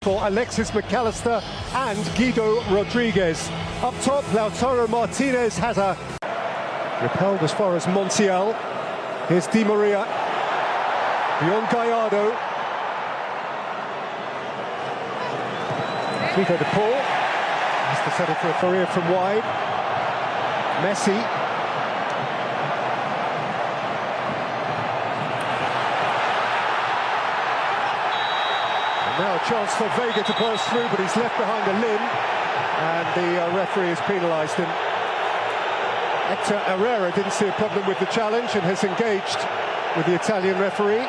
For Alexis McAllister and Guido Rodriguez. Up top, Lautaro Martinez has a repelled as far as Montiel. Here's Di Maria. Beyond Gallardo. Figo de Paul has to settle for a career from wide. Messi. Now a chance for Vega to burst through, but he's left behind a limb, and the referee has penalised him. Hector Herrera didn't see a problem with the challenge and has engaged with the Italian referee.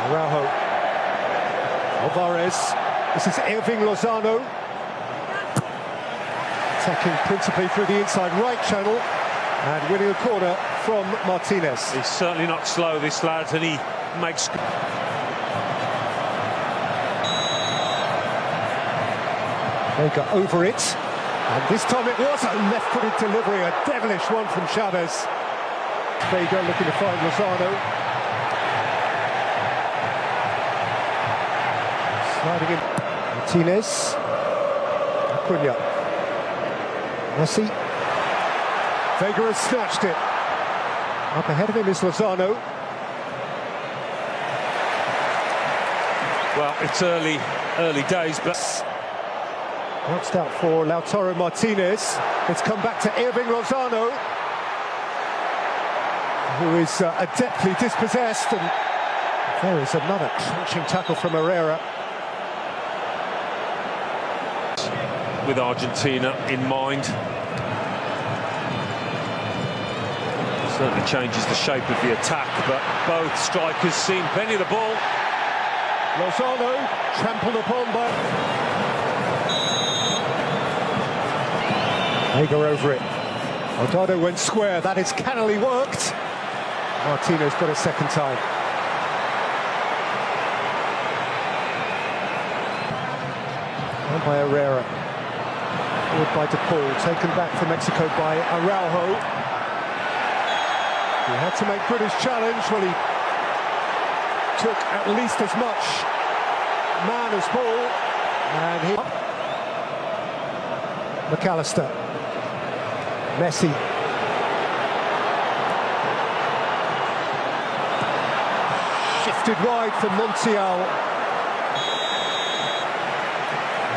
Araujo. Alvarez. This is Irving Lozano. Attacking principally through the inside right channel and winning a corner from Martinez. He's certainly not slow, this lad, and he makes... Vega over it, and this time it was a left-footed delivery, a devilish one from Chavez. Vega looking to find Lozano. Sliding in. Martinez. Acuna. Messi. Vega has snatched it. Up ahead of him is Lozano. Well, it's early days, but... Bounced out for Lautaro Martinez. It's come back to Irving Lozano, who is adeptly dispossessed, and there is another crunching tackle from Herrera. With Argentina in mind. Certainly changes the shape of the attack, but both strikers seen plenty of the ball. Lozano trampled upon by... Vega over it. Aldado went square. That is cannily worked. Martinez got it second time. On by Herrera. Forward by De Paul. Taken back for Mexico by Araujo. He had to make good his challenge. Well, he took at least as much man as ball. And he... McAllister. Messi. Shifted wide for Montiel.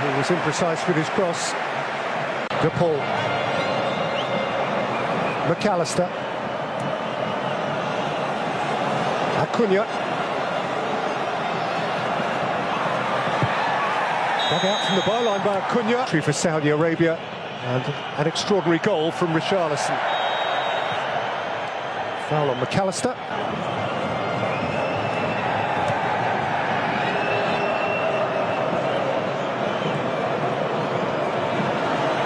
He was imprecise with his cross. De Paul. McAllister. Acuna. Dug out from the byline by Acuna. For Saudi Arabia. And an extraordinary goal from Richarlison. Foul on McAllister.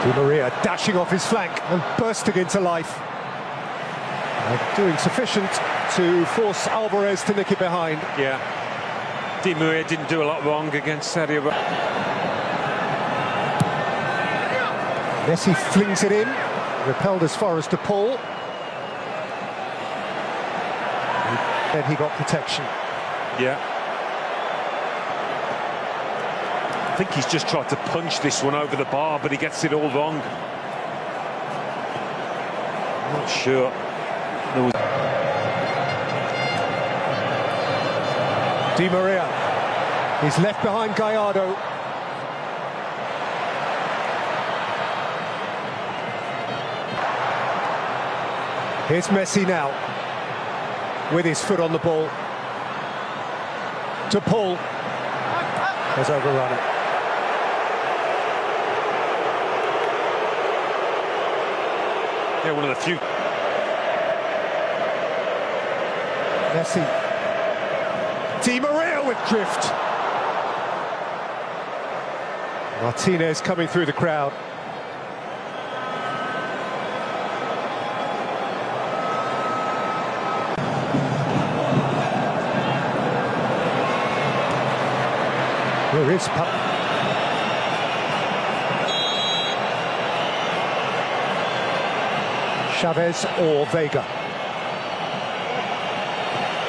Di Maria dashing off his flank and bursting into life. Doing sufficient to force Alvarez to nick it behind. Yeah. Di Maria didn't do a lot wrong against Saudi Arabia. Messi flings it in, repelled as far as De Paul. Then he got protection. Yeah. I think he's just tried to punch this one over the bar, but he gets it all wrong. I'm not sure. There was... Di Maria. He's left behind Gallardo. Here's Messi now, with his foot on the ball. De Paul has overrun it. Yeah, one of the few. Messi. Di Maria with drift. Martinez coming through the crowd. There is Chavez or Vega.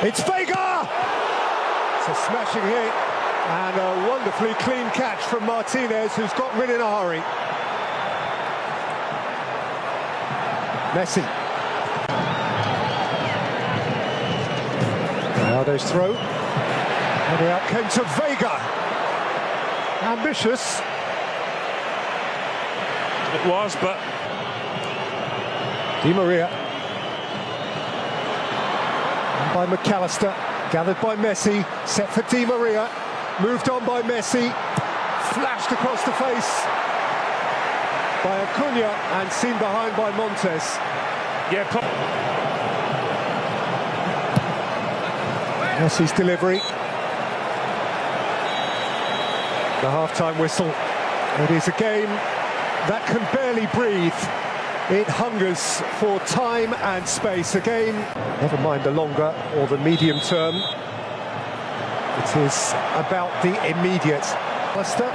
It's Vega! It's a smashing hit and a wonderfully clean catch from Martinez, who's got rid in a hurry. Messi. Ronaldo's throw. And the out came to Vega. Ambitious. It was, but... Di Maria. And by McAllister. Gathered by Messi. Set for Di Maria. Moved on by Messi. Flashed across the face by Acuna and seen behind by Montes. Yeah, Messi's delivery. The half-time whistle. It is a game that can barely breathe. It hungers for time and space. A game, never mind the longer or the medium term. It is about the immediate. Lester,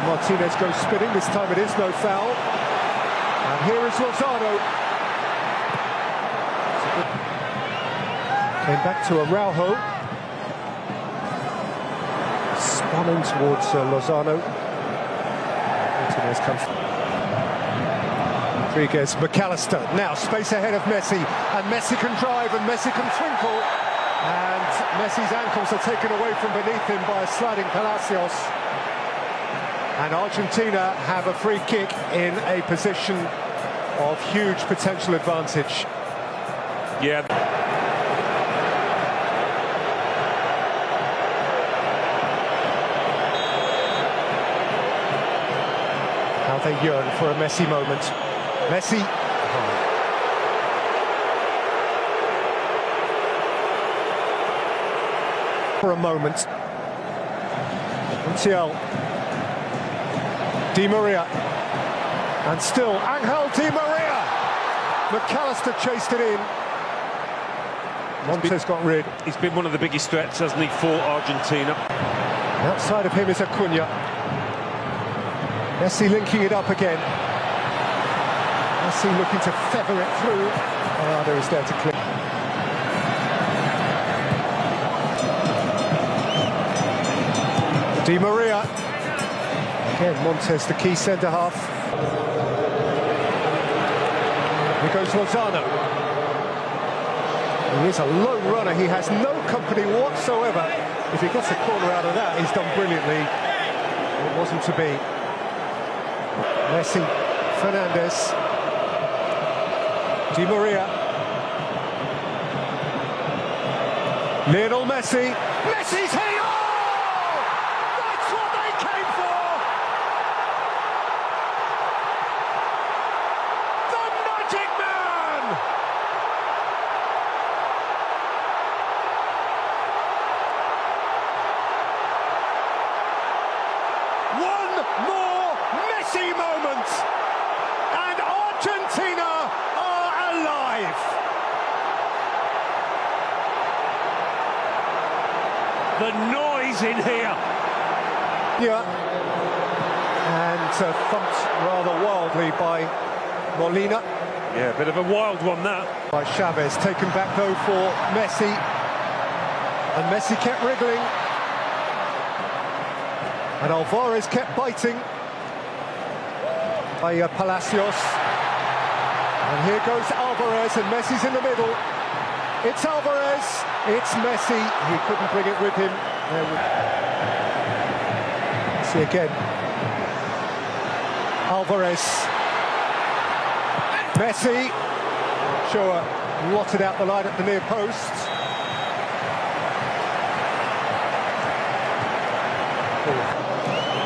Martinez goes spinning. This time it is no foul. And here is Lozano. Came back to Araujo. Spun in towards Lozano. Martinez comes. Rodriguez, McAllister. Now space ahead of Messi. And Messi can drive and Messi can twinkle. And Messi's ankles are taken away from beneath him by a sliding Palacios. And Argentina have a free kick in a position of huge potential advantage. Yeah. How they yearn for a Messi moment. Messi. For a moment. Montiel. Di Maria. And still Angel Di Maria. McAllister chased it in. Montes got rid. He's been one of the biggest threats, hasn't he, for Argentina. Outside of him is Acuna. Messi linking it up again. Messi looking to feather it through. Ronaldo is there to clear. Di Maria. Again, Montes, the key centre-half. Here goes Lozano. He is a lone runner. He has no company whatsoever. If he gets a corner out of that, he's done brilliantly. It wasn't to be. Messi, Fernandez, Di Maria, Lionel Messi, Messi's hitting! Oh! That's what they came for! The Magic Man! One more Messi moment, and Argentina are alive. The noise in here. Yeah, and thumped rather wildly by Molina. Yeah, a bit of a wild one that. By Chavez, taken back though for Messi, and Messi kept wriggling, and Alvarez kept biting. By Palacios, and here goes Alvarez, and Messi's in the middle. It's Alvarez, it's Messi. He couldn't bring it with him. See again. Alvarez. Messi. Sure, blotted out the line at the near post.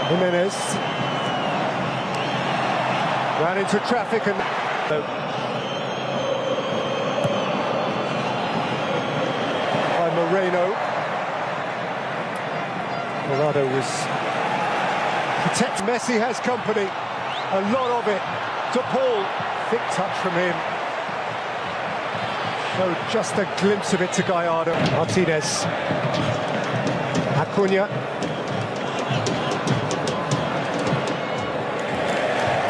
Jimenez. Ran into traffic and... by Moreno. Morado was... protect. Messi has company. A lot of it. To Paul. Thick touch from him. Showed just a glimpse of it to Gallardo. Martinez. Acuna.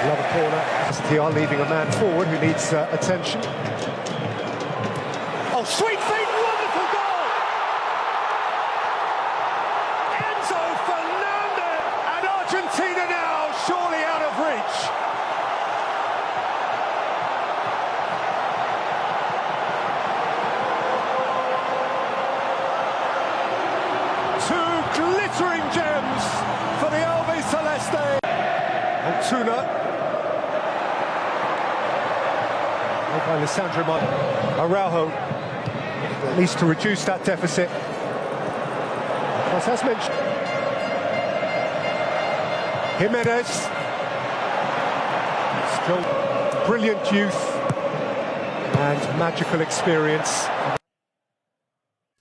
Love a corner. They are leaving a man forward who needs attention. Oh, sweet feet, wonderful goal! Two glittering gems for the Albi Celeste. Antuna. By Alessandro Araujo, at least to reduce that deficit. As mentioned, Jimenez, still brilliant youth and magical experience.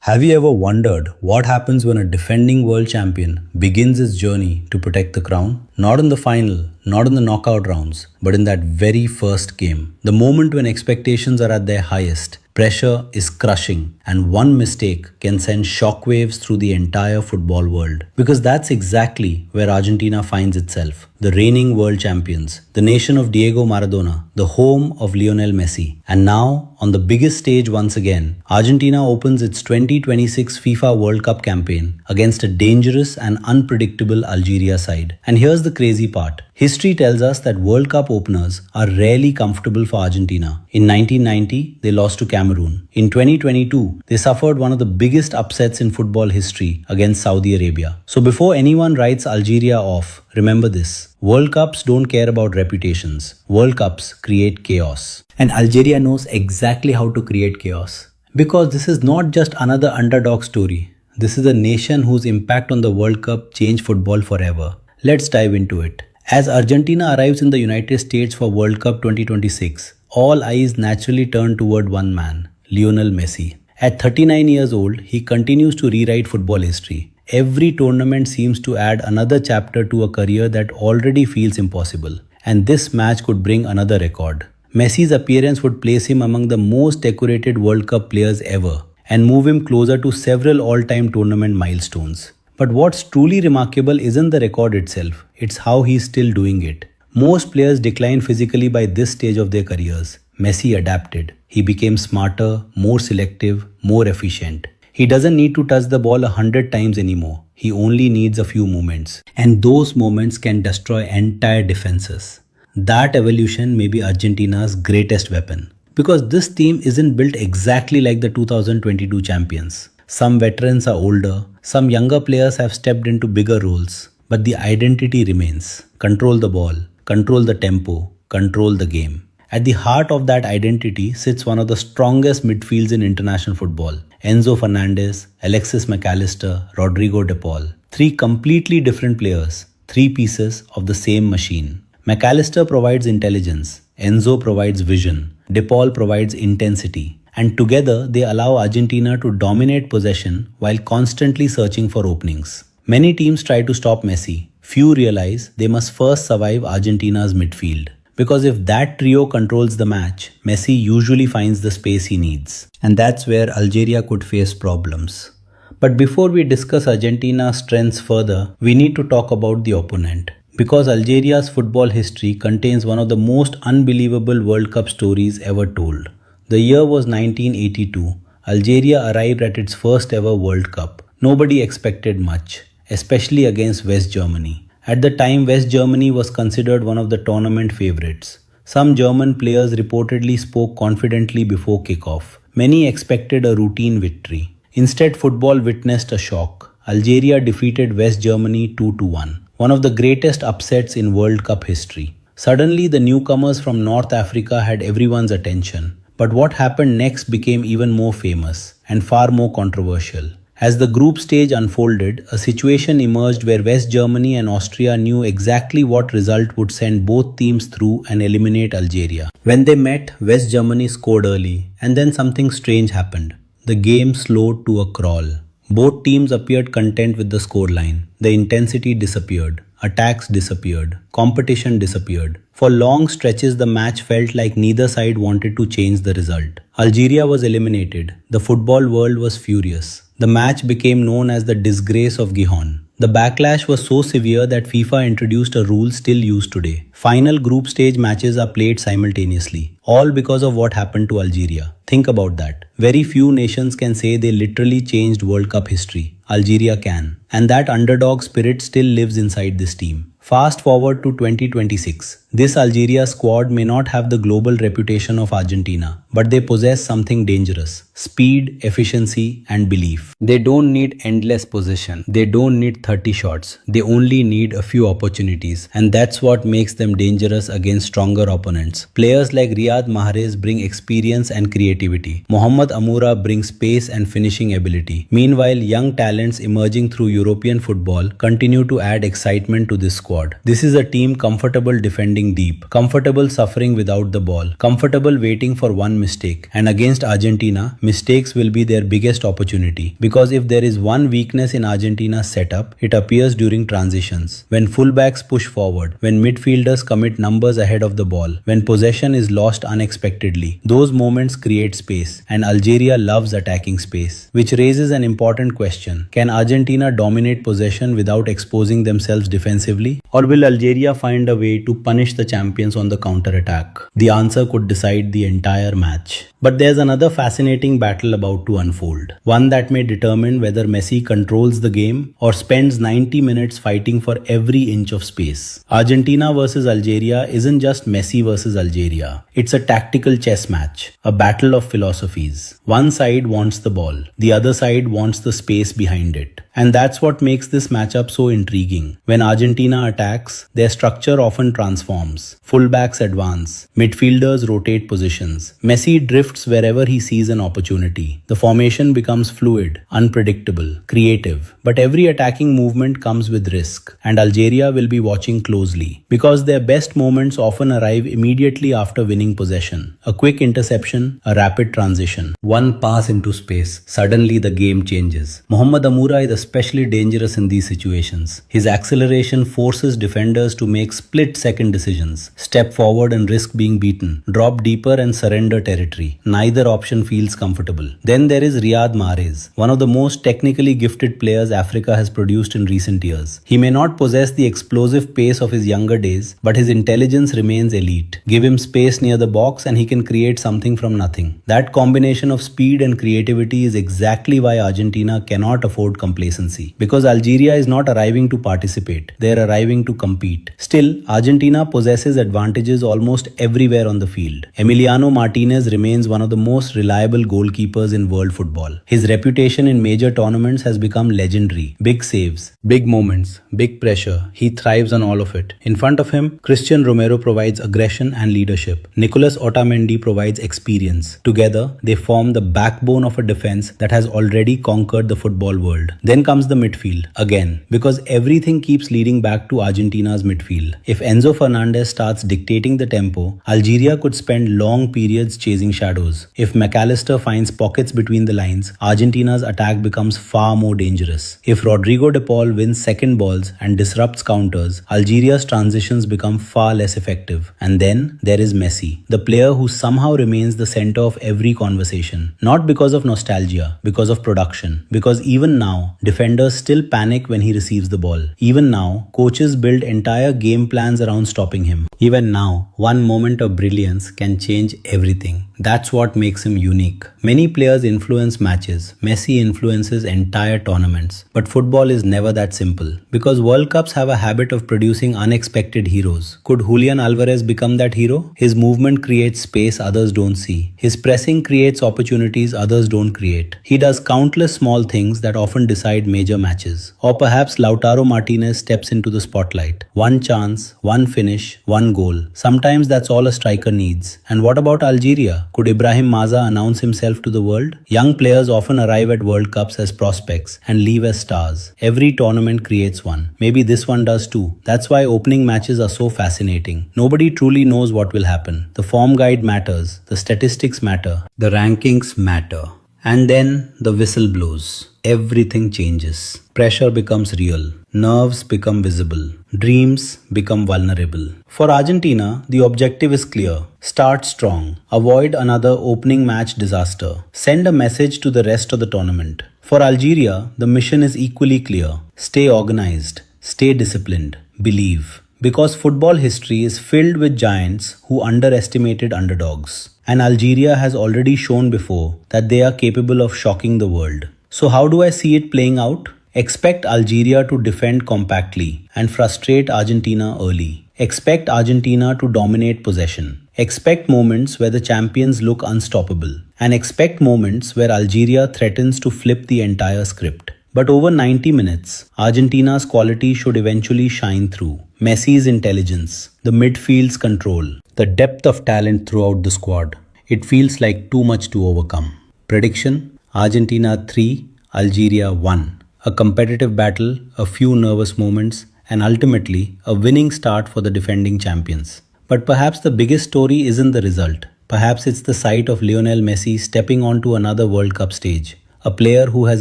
Have you ever wondered what happens when a defending world champion begins his journey to protect the crown? Not in the final, not in the knockout rounds, but in that very first game. The moment when expectations are at their highest, pressure is crushing, and one mistake can send shockwaves through the entire football world. Because that's exactly where Argentina finds itself. The reigning world champions, the nation of Diego Maradona, the home of Lionel Messi. And now, on the biggest stage once again, Argentina opens its 2026 FIFA World Cup campaign against a dangerous and unpredictable Algeria side. And here's the crazy part. History tells us that World Cup openers are rarely comfortable for Argentina. In 1990, they lost to Cameroon. In 2022, they suffered one of the biggest upsets in football history against Saudi Arabia. So before anyone writes Algeria off, remember this. World Cups don't care about reputations. World Cups create chaos. And Algeria knows exactly how to create chaos. Because this is not just another underdog story. This is a nation whose impact on the World Cup changed football forever. Let's dive into it. As Argentina arrives in the United States for World Cup 2026, all eyes naturally turn toward one man, Lionel Messi. At 39 years old, he continues to rewrite football history. Every tournament seems to add another chapter to a career that already feels impossible. And this match could bring another record. Messi's appearance would place him among the most decorated World Cup players ever and move him closer to several all-time tournament milestones. But what's truly remarkable isn't the record itself, it's how he's still doing it. Most players decline physically by this stage of their careers. Messi adapted. He became smarter, more selective, more efficient. He doesn't need to touch the ball 100 times anymore. He only needs a few moments. And those moments can destroy entire defenses. That evolution may be Argentina's greatest weapon. Because this team isn't built exactly like the 2022 champions. Some veterans are older, some younger players have stepped into bigger roles, but the identity remains. Control the ball, control the tempo, control the game. At the heart of that identity sits one of the strongest midfields in international football. Enzo Fernandez, Alexis McAllister, Rodrigo De Paul. Three completely different players, three pieces of the same machine. McAllister provides intelligence, Enzo provides vision, De Paul provides intensity. And together they allow Argentina to dominate possession while constantly searching for openings. Many teams try to stop Messi. Few realize they must first survive Argentina's midfield. Because if that trio controls the match, Messi usually finds the space he needs. And that's where Algeria could face problems. But before we discuss Argentina's strengths further, we need to talk about the opponent. Because Algeria's football history contains one of the most unbelievable World Cup stories ever told. The year was 1982. Algeria arrived at its first ever World Cup. Nobody expected much, especially against West Germany. At the time, West Germany was considered one of the tournament favorites. Some German players reportedly spoke confidently before kickoff. Many expected a routine victory. Instead, football witnessed a shock. Algeria defeated West Germany 2-1, one of the greatest upsets in World Cup history. Suddenly, the newcomers from North Africa had everyone's attention. But what happened next became even more famous and far more controversial. As the group stage unfolded, a situation emerged where West Germany and Austria knew exactly what result would send both teams through and eliminate Algeria. When they met, West Germany scored early, and then something strange happened. The game slowed to a crawl. Both teams appeared content with the scoreline. The intensity disappeared. Attacks disappeared. Competition disappeared. For long stretches, the match felt like neither side wanted to change the result. Algeria was eliminated. The football world was furious. The match became known as the disgrace of Gijón. The backlash was so severe that FIFA introduced a rule still used today. Final group stage matches are played simultaneously, all because of what happened to Algeria. Think about that. Very few nations can say they literally changed World Cup history. Algeria can. And that underdog spirit still lives inside this team. Fast forward to 2026. This Algeria squad may not have the global reputation of Argentina, but they possess something dangerous: speed, efficiency, and belief. They don't need endless possession. They don't need 30 shots. They only need a few opportunities, and that's what makes them dangerous against stronger opponents. Players like Riyad Mahrez bring experience and creativity. Mohamed Amoura brings pace and finishing ability. Meanwhile, young talents emerging through European football continue to add excitement to this squad. This is a team comfortable defending deep, comfortable suffering without the ball, comfortable waiting for one mistake. And against Argentina, mistakes will be their biggest opportunity. Because if there is one weakness in Argentina's setup, it appears during transitions. When fullbacks push forward, when midfielders commit numbers ahead of the ball, when possession is lost unexpectedly, those moments create space, and Algeria loves attacking space. Which raises an important question: can Argentina dominate possession without exposing themselves defensively? Or will Algeria find a way to punish the champions on the counter-attack? The answer could decide the entire match. But there's another fascinating battle about to unfold. One that may determine whether Messi controls the game or spends 90 minutes fighting for every inch of space. Argentina versus Algeria isn't just Messi versus Algeria. It's a tactical chess match, a battle of philosophies. One side wants the ball, the other side wants the space behind it. And that's what makes this matchup so intriguing. When Argentina attacks, their structure often transforms. Fullbacks advance, midfielders rotate positions. Messi drifts wherever he sees an opportunity. The formation becomes fluid, unpredictable, creative. But every attacking movement comes with risk, and Algeria will be watching closely. Because their best moments often arrive immediately after winning possession. A quick interception, a rapid transition. One pass into space, suddenly the game changes. Mohamed Amoura is especially dangerous in these situations. His acceleration forces defenders to make split-second decisions, step forward and risk being beaten, drop deeper and surrender territory. Neither option feels comfortable. Then there is Riyad Mahrez, one of the most technically gifted players Africa has produced in recent years. He may not possess the explosive pace of his younger days, but his intelligence remains elite. Give him space near the box and he can create something from nothing. That combination of speed and creativity is exactly why Argentina cannot afford complacency. Because Algeria is not arriving to participate, they are arriving to compete. Still, Argentina possesses advantages almost everywhere on the field. Emiliano Martinez remains one of the most reliable goalkeepers in world football. His reputation in major tournaments has become legendary. Big saves, big moments, big pressure. He thrives on all of it. In front of him, Christian Romero provides aggression and leadership. Nicolas Otamendi provides experience. Together, they form the backbone of a defense that has already conquered the football world. Then comes the midfield again, because everything keeps leading back to Argentina's midfield. If Enzo Fernandez starts dictating the tempo, Algeria could spend long periods chasing shadows. If McAllister finds pockets between the lines, Argentina's attack becomes far more dangerous. If Rodrigo de Paul wins second balls and disrupts counters, Algeria's transitions become far less effective. And then there is Messi, the player who somehow remains the center of every conversation. Not because of nostalgia, because of production. Because even now, defenders still panic when he receives the ball. Even now, coaches build entire game plans around stopping him. Even now, one moment of brilliance can change everything. That's what makes him unique. Many players influence matches. Messi influences entire tournaments. But football is never that simple. Because World Cups have a habit of producing unexpected heroes. Could Julian Alvarez become that hero? His movement creates space others don't see. His pressing creates opportunities others don't create. He does countless small things that often decide major matches. Or perhaps Lautaro Martinez steps into the spotlight. One chance, one finish, one goal. Sometimes that's all a striker needs. And what about Algeria? Could Ibrahim Maza announce himself to the world? Young players often arrive at World Cups as prospects and leave as stars. Every tournament creates one. Maybe this one does too. That's why opening matches are so fascinating. Nobody truly knows what will happen. The form guide matters. The statistics matter. The rankings matter. And then the whistle blows. Everything changes. Pressure becomes real. Nerves become visible. Dreams become vulnerable. For Argentina, the objective is clear. Start strong. Avoid another opening match disaster. Send a message to the rest of the tournament. For Algeria, the mission is equally clear. Stay organized. Stay disciplined. Believe. Because football history is filled with giants who underestimated underdogs. And Algeria has already shown before that they are capable of shocking the world. So how do I see it playing out? Expect Algeria to defend compactly and frustrate Argentina early. Expect Argentina to dominate possession. Expect moments where the champions look unstoppable. And expect moments where Algeria threatens to flip the entire script. But over 90 minutes, Argentina's quality should eventually shine through. Messi's intelligence, the midfield's control, the depth of talent throughout the squad. It feels like too much to overcome. Prediction: Argentina 3, Algeria 1. A competitive battle, a few nervous moments, and ultimately a winning start for the defending champions. But perhaps the biggest story isn't the result. Perhaps it's the sight of Lionel Messi stepping onto another World Cup stage. A player who has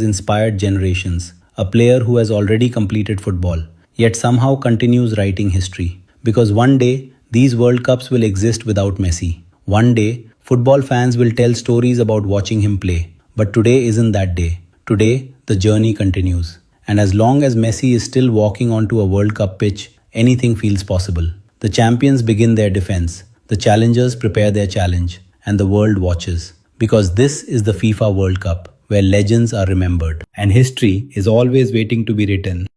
inspired generations. A player who has already completed football, yet somehow continues writing history. Because one day, these World Cups will exist without Messi. One day, football fans will tell stories about watching him play. But today isn't that day. Today, the journey continues. And as long as Messi is still walking onto a World Cup pitch, anything feels possible. The champions begin their defense. The challengers prepare their challenge. And the world watches. Because this is the FIFA World Cup, where legends are remembered. And history is always waiting to be written.